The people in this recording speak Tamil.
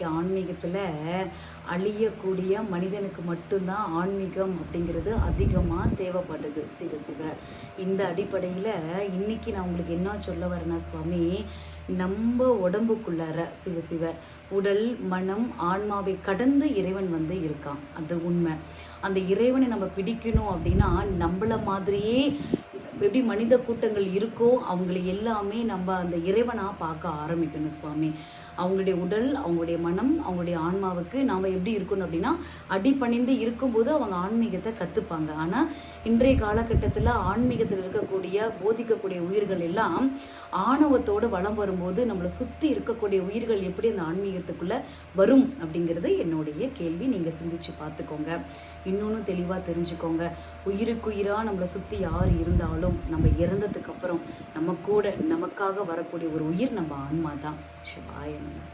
இன்றைக்கி ஆன்மீகத்தில் அழியக்கூடிய மனிதனுக்கு மட்டும்தான் ஆன்மீகம் அப்படிங்கிறது அதிகமாக தேவைப்படுது. சிவ சிவ. இந்த அடிப்படையில் இன்றைக்கி நான் உங்களுக்கு என்ன சொல்ல வரேன்னா சுவாமி, நம்ம உடம்புக்குள்ளார சிவ சிவ உடல் மனம் ஆன்மாவை கடந்து இறைவன் இருக்கான். அது உண்மை. அந்த இறைவனை நம்ம பிடிக்கணும் அப்படின்னா நம்மள மாதிரியே எப்படி மனித கூட்டங்கள் இருக்கோ அவங்களை எல்லாமே நம்ம அந்த இறைவனாக பார்க்க ஆரம்பிக்கணும் சுவாமி. அவங்களுடைய உடல், அவங்களுடைய மனம், அவங்களுடைய ஆன்மாவுக்கு நாம் எப்படி இருக்கணும் அப்படின்னா அடிபணிந்து இருக்கும்போது அவங்க ஆன்மீகத்தை கற்றுப்பாங்க. ஆனால் இன்றைய காலகட்டத்தில் ஆன்மீகத்தில் இருக்கக்கூடிய போதிக்கக்கூடிய உயிர்கள் எல்லாம் ஆணவத்தோடு வளம் வரும்போது நம்மளை சுற்றி இருக்கக்கூடிய உயிர்கள் எப்படி அந்த ஆன்மீகத்துக்குள்ளே வரும் அப்படிங்கிறது என்னுடைய கேள்வி. நீங்கள் சிந்திச்சு பார்த்துக்கோங்க. இன்னொன்று தெளிவாக தெரிஞ்சுக்கோங்க. உயிருக்குயிராக நம்மளை சுற்றி யார் இருந்தாலும் நம்ம இறந்ததுக்கு அப்புறம் நம்ம கூட நமக்காக வரக்கூடிய ஒரு உயிர் நம்ம ஆன்மா தான். சிவாய நம.